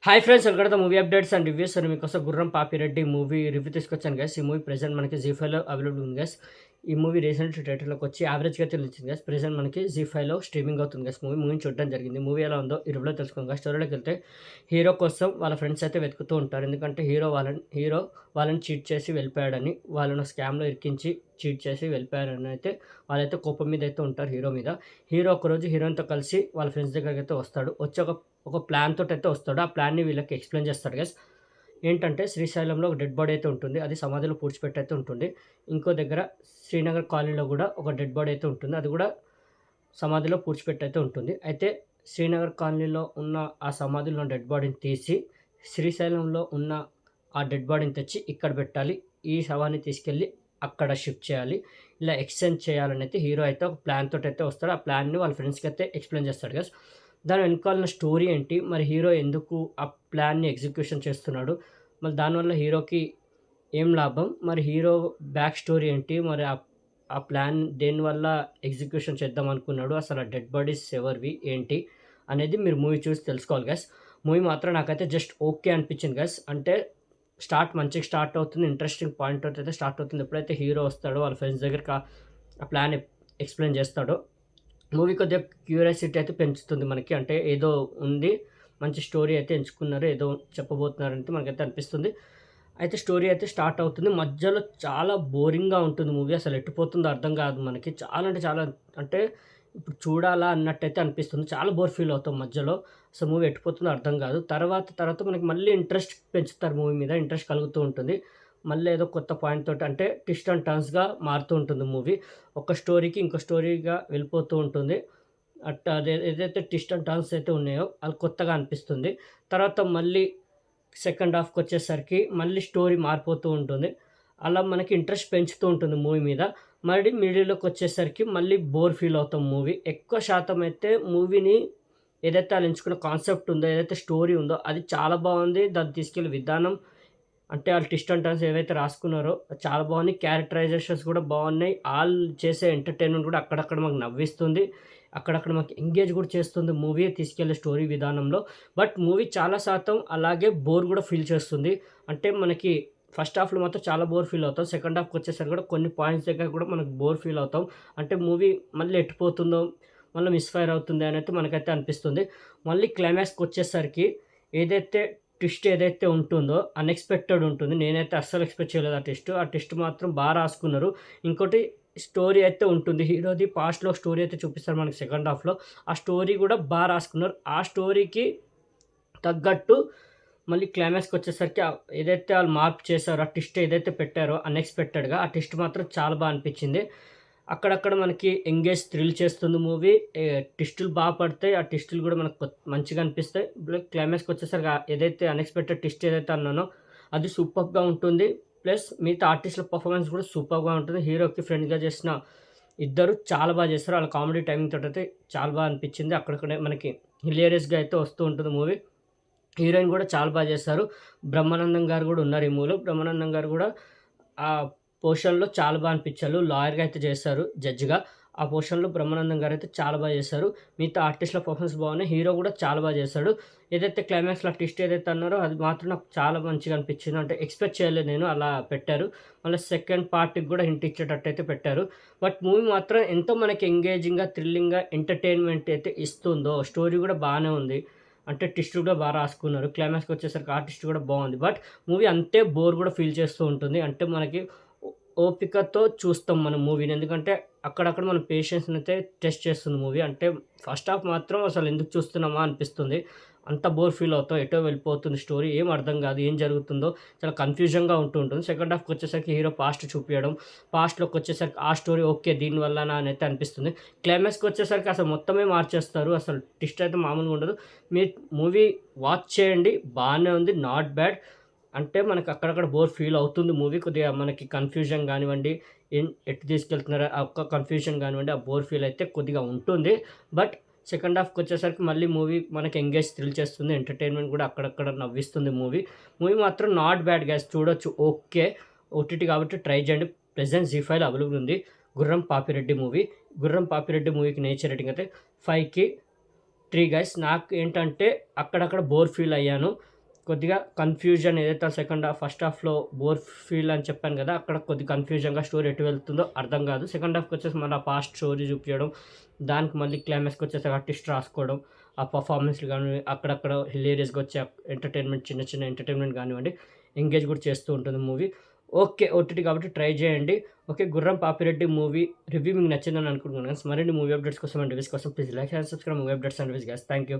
Hi friends, welcome to movie updates and reviews. అని మీకోసం గుర్రం పాపిరెడ్డి మూవీ రివ్యూ తీసుకొచ్చాను గైస్. ఈ మూవీ ప్రెజెంట్ మనకి జీ5లో అవైలబుల్ ఉంది గైస్. ఈ మూవీ రీసెంట్ థియేటర్లోకి వచ్చి యావరేజ్గా అయితే నిలిచింది గైస్. ప్రెజెంట్ మనకి జీ5లో స్ట్రీమింగ్ అవుతుంది గైస్. మూవీని చూడడం జరిగింది. మూవీ ఎలా ఉందో ఈ రివ్యూలో తెలుసుకోండి గైస్. స్టోరీలోకి వెళ్తే హీరో కోసం వాళ్ళ ఫ్రెండ్స్ అయితే వెతుకుతూ ఉంటారు. ఎందుకంటే హీరో వాళ్ళని చీట్ చేసి వెళ్ళిపోయాడని, వాళ్ళని స్కామ్లో ఇరికించి చీట్ చేసి వెళ్ళిపోయారని అయితే వాళ్ళైతే కోపం మీద అయితే ఉంటారు హీరో మీద. హీరో ఒకరోజు హీరోయిన్తో కలిసి వాళ్ళ ఫ్రెండ్స్ దగ్గరికి అయితే వస్తాడు. వచ్చి ఒక ప్లాన్ తోటి అయితే వస్తాడు. ఆ ప్లాన్‌ని వీళ్ళకి ఎక్స్‌ప్లెయిన్ చేస్తాడు గైస్. ఏంటంటే శ్రీశైలంలో ఒక డెడ్ బాడీ అయితే ఉంటుంది. అది సమాధిలో పూడ్చిపెట్టి అయితే ఉంటుంది. ఇంకో దగ్గర శ్రీనగర్ కాలనీలో కూడా ఒక డెడ్ బాడీ అయితే ఉంటుంది. అది కూడా సమాధిలో పూడ్చిపెట్టి అయితే ఉంటుంది. అయితే శ్రీనగర్ కాలనీలో ఉన్న ఆ సమాధిలో ఉన్న డెడ్ బాడీని తీసి శ్రీశైలంలో ఉన్న ఆ డెడ్ బాడీని తెచ్చి ఇక్కడ పెట్టాలి. ఈ శవాన్ని తీసుకెళ్ళి అక్కడ షిఫ్ట్ చేయాలి. ఇలా ఎక్స్‌చేంజ్ చేయాలని అయితే హీరో అయితే ఒక ప్లాన్ తోటైతే వస్తాడు. ఆ ప్లాన్‌ని వాళ్ళ ఫ్రెండ్స్‌కి అయితే ఎక్స్‌ప్లెయిన్ చేస్తాడు గైస్. దాని వెనకాల ఉన్న స్టోరీ ఏంటి? మరి హీరో ఎందుకు ఆ ప్లాన్‌ని ఎగ్జిక్యూషన్ చేస్తున్నాడు? మరి దానివల్ల హీరోకి ఏం లాభం? మరి హీరో బ్యాక్ స్టోరీ ఏంటి? మరి ఆ ప్లాన్ దేనివల్ల ఎగ్జిక్యూషన్ చేద్దాం అనుకున్నాడు? అసలు ఆ డెడ్ బాడీస్ ఎవరివి? ఏంటి? అనేది మీరు మూవీ చూసి తెలుసుకోవాలి గైస్. మూవీ మాత్రం నాకైతే జస్ట్ ఓకే అనిపించింది గైస్. అంటే మంచిగా స్టార్ట్ అవుతుంది. ఇంట్రెస్టింగ్ పాయింట్ తోటి అయితే స్టార్ట్ అవుతుంది. ఎప్పుడైతే హీరో వస్తాడో వాళ్ళ ఫ్రెండ్స్ దగ్గరికి ఆ ప్లాన్ ఎక్స్‌ప్లెయిన్ చేస్తాడో, మూవీ కొద్దిగా క్యూరియాసిటీ అయితే పెంచుతుంది మనకి. అంటే ఏదో ఉంది, మంచి స్టోరీ అయితే ఎంచుకున్నారు, ఏదో చెప్పబోతున్నారంటే మనకైతే అనిపిస్తుంది. అయితే స్టోరీ అయితే స్టార్ట్ అవుతుంది. మధ్యలో చాలా బోరింగ్‌గా ఉంటుంది మూవీ. అసలు ఎటుపోతుందో అర్థం కాదు మనకి. చాలా అంటే చాలా, అంటే ఇప్పుడు చూడాలా అన్నట్టయితే అనిపిస్తుంది. చాలా బోర్ ఫీల్ అవుతాం మధ్యలో. అసలు మూవీ ఎటుపోతుందో అర్థం కాదు. తర్వాత మనకి మళ్ళీ ఇంట్రెస్ట్ పెంచుతారు మూవీ మీద. ఇంట్రెస్ట్ కలుగుతూ ఉంటుంది. మళ్ళీ ఏదో కొత్త పాయింట్ తోటి, అంటే ట్విస్ట్ అండ్ టర్న్స్‌గా మారుతూ ఉంటుంది మూవీ. ఒక స్టోరీకి ఇంకో స్టోరీగా వెళ్ళిపోతూ ఉంటుంది. ఏదైతే ట్విస్ట్ అండ్ టర్న్స్ అయితే ఉన్నాయో అది కొత్తగా అనిపిస్తుంది. తర్వాత మళ్ళీ సెకండ్ హాఫ్‌కొచ్చేసరికి మళ్ళీ స్టోరీ మారిపోతూ ఉంటుంది. అలా మనకి ఇంట్రెస్ట్ పెంచుతూ ఉంటుంది మూవీ మీద. మళ్ళీ మిడిల్‌లోకొచ్చేసరికి మళ్ళీ బోర్ ఫీల్ అవుతాం మూవీ. ఎక్కువ శాతం అయితే మూవీని ఏదైతే ఆళ్ళు ఎంచుకున్న కాన్సెప్ట్ ఉందో, ఏదైతే స్టోరీ ఉందో అది చాలా బావుంది. దాన్ని తీసుకెళ్ళే విధానం, అంటే ఆళ్ళు ట్విస్ట్ అండ్ టర్న్స్ ఏవైతే రాసుకున్నారో అది చాలా బాగున్నాయి. క్యారెక్టరైజేషన్స్ కూడా బాగున్నాయి. ఆళ్ళు చేసే ఎంటర్‌టైన్‌మెంట్ కూడా అక్కడక్కడ మాకు నవ్విస్తుంది. అక్కడక్కడ మాకు ఎంగేజ్ కూడా చేస్తుంది మూవీ తీసుకెళ్ళే స్టోరీ విధానంలో. బట్ మూవీ చాలా శాతం అలాగే బోర్ కూడా ఫీల్ చేస్తుంది. అంటే మనకి ఫస్ట్ హాఫ్‌లో మాత్రం చాలా బోర్ ఫీల్ అవుతాం. సెకండ్ హాఫ్‌కొచ్చేసరికి కూడా కొన్ని పాయింట్స్ దగ్గర కూడా మనకు బోర్ ఫీల్ అవుతాం. అంటే మూవీ మళ్ళీ ఎటుపోతుందో, మళ్ళీ మిస్‌ఫైర్ అవుతుంది అనైతే మనకైతే అనిపిస్తుంది. మళ్ళీ క్లైమాక్స్‌కొచ్చేసరికి ఏదైతే ట్విస్ట్ ఏదైతే ఉంటుందో అన్‌ఎక్స్‌పెక్టెడ్ ఉంటుంది. నేనైతే అస్సలు ఎక్స్‌పెక్ట్ చేయలేదు ఆ ట్విస్ట్. ఆ ట్విస్ట్ మాత్రం రాసుకున్నారు. ఇంకోటి స్టోరీ అయితే ఉంటుంది. హీరోది పాస్ట్‌లో స్టోరీ అయితే చూపిస్తారు మనకి సెకండ్ హాఫ్‌లో. ఆ స్టోరీ కూడా రాసుకున్నారు. ఆ స్టోరీకి తగ్గట్టు మళ్ళీ క్లైమాక్స్‌కొచ్చేసరికి ఏదైతే ఆళ్ళు మార్పు చేశారో, ఆ ట్విస్ట్ ఏదైతే పెట్టారో అన్‌ఎక్స్‌పెక్టెడ్‌గా, ఆ ట్విస్ట్ మాత్రం చాలా అనిపించింది. అక్కడక్కడ మనకి ఎంగేజ్ థ్రిల్ చేస్తుంది మూవీ. ట్విస్టులు పడతాయి. ఆ ట్విస్టులు కూడా మనకు మంచిగా అనిపిస్తాయి. క్లైమాక్స్‌కొచ్చేసరికి ఏదైతే అన్‌ఎక్స్‌పెక్టెడ్ ట్విస్ట్ ఏదైతే అన్నానో అది సూపర్బ్‌గా ఉంటుంది. ప్లస్ మిగతా ఆర్టిస్ట్‌ల పర్ఫార్మెన్స్ కూడా సూపర్‌గా ఉంటుంది. హీరోకి ఫ్రెండ్‌గా చేసిన ఇద్దరు చాలా చేస్తారు. ఆళ్ళ కామెడీ టైమింగ్ తోటైతే చాలా అనిపించింది. అక్కడక్కడే మనకి హిలేరియస్‌గా అయితే వస్తూ ఉంటుంది మూవీ. హీరోయిన్ కూడా చాలా చేశారు. బ్రహ్మానందం గారు కూడా ఉన్నారు ఈ మూవీలో. బ్రహ్మానందం గారు కూడా ఆ పోర్షన్‌లో చాలా అనిపించారు. లాయర్‌గా అయితే చేశారు జడ్జ్‌గా. ఆ పోర్షన్‌లో బ్రహ్మానందం గారైతే చాలా చేశారు. మిగతా ఆర్టిస్ట్‌ల పర్ఫార్మెన్స్ బాగున్నాయి. హీరో కూడా చాలా చేశాడు. ఏదైతే క్లైమాక్స్‌లో ట్విస్ట్ ఏదైతే అన్నారో అది మాత్రం నాకు చాలా మంచిగా అనిపించింది. అంటే ఎక్స్‌పెక్ట్ చేయలేదు నేను, అలా పెట్టారు. మళ్ళీ సెకండ్ పార్ట్‌కి కూడా హింట్ ఇచ్చేటట్టయితే పెట్టారు. బట్ మూవీ మాత్రం ఎంతో మనకి ఎంగేజింగ్‌గా, థ్రిల్లింగ్‌గా, ఎంటర్‌టైన్‌మెంట్ అయితే ఇస్తుందో, స్టోరీ కూడా బానే ఉంది. అంటే ట్విస్ట్ కూడా రాసుకున్నారు. క్లైమాక్స్‌కొచ్చేసరికి ఆ ట్విస్ట్ కూడా బాగుంది. బట్ మూవీ అంతే బోర్ కూడా ఫీల్ చేస్తూ ఉంటుంది. అంటే మనకి ఓపికతో చూస్తాం మనం మూవీని. ఎందుకంటే అక్కడక్కడ మన పేషెన్స్‌నైతే టెస్ట్ చేస్తుంది మూవీ. అంటే ఫస్ట్ హాఫ్ మాత్రం అసలు ఎందుకు చూస్తున్నామా అనిపిస్తుంది. అంత బోర్ ఫీల్ అవుతాం. ఎటో వెళ్ళిపోతుంది స్టోరీ. ఏం అర్థం కాదు. ఏం జరుగుతుందో చాలా కన్‌ఫ్యూజన్‌గా ఉంటుంది. సెకండ్ హాఫ్‌కొచ్చేసరికి హీరో పాస్ట్ చూపియడం. పాస్ట్‌లోకొచ్చేసరికి ఆ స్టోరీ ఓకే, దీనివల్లనా అనైతే అనిపిస్తుంది. క్లైమాక్స్‌కొచ్చేసరికి అసలు మొత్తమే మార్చేస్తారు. అసలు ట్విస్ట్ అయితే మామూలుగా ఉండదు. మీరు మూవీ వాచ్ చేయండి. బానే ఉంది. Not bad. అంటే మనకు అక్కడక్కడ బోర్ ఫీల్ అవుతుంది మూవీ. కొద్దిగా మనకి కన్‌ఫ్యూజన్ గానివ్వండి, ఎటు తీసుకెళ్తున్నారో ఆ ఒక్క కన్‌ఫ్యూజన్ గానివ్వండి, ఆ బోర్ ఫీల్ అయితే కొద్దిగా ఉంటుంది. బట్ సెకండ్ హాఫ్‌కొచ్చేసరికి మళ్ళీ మూవీ మనకి ఎంగేజ్ థ్రిల్ చేస్తుంది. ఎంటర్‌టైన్‌మెంట్ కూడా అక్కడక్కడ నవ్విస్తుంది మూవీ. మూవీ మాత్రం నాట్ బ్యాడ్ గైస్, చూడొచ్చు. ఓకే. ఓటీటీ కాబట్టి ట్రై చేయండి. ప్రెజెంట్ జీ5లో అవైలబుల్ ఉంది. 'గుర్రం పాపిరెడ్డి' మూవీ. 'గుర్రం పాపిరెడ్డి' మూవీకి నేచర్ రేటింగ్ అయితే 5కి 3 గైస్. నాకు ఏంటంటే అక్కడక్కడ బోర్ ఫీల్ అయ్యాను. కొద్దిగా కన్‌ఫ్యూజన్ ఏదైతే సెకండ్ హాఫ్, ఫస్ట్ హాఫ్‌లో బోర్ ఫీల్ అని చెప్పాను గదా! అక్కడ కొద్దిగా కన్‌ఫ్యూజన్‌గా స్టోరీ ఎటు వెళ్తుందో అర్థం గాదు. సెకండ్ హాఫ్‌కొచ్చేసి మళ్ళీ ఆ పాస్ట్ స్టోరీ చూపియడం, దానికి మళ్ళీ క్లైమాక్స్‌కొచ్చేసి ఆ ట్విస్ట్ రాసుకోవడం, ఆ పర్ఫార్మెన్స్‌లు గాని, అక్కడక్కడ హిలేరియస్‌గా వచ్చే ఎంటర్‌టైన్‌మెంట్ చిన్న చిన్న ఎంటర్‌టైన్‌మెంట్ గానివ్వండి, ఎంగేజ్ గూడా చేస్తూ ఉంటుంది మూవీ. ఓకే. ఓటీటీ కాబట్టి ట్రై జేయండి. ఓకే. 'గుర్రం పాపిరెడ్డి' మూవీ రివ్యూ మీకు నచ్చిందని అనుకుంటున్నాను గైస్. మరిన్ని మూవీ అప్డేట్స్ కోసం అండ్ రివ్యూస్ కోసం please like and subscribe movie updates and reviews guys. Thank you.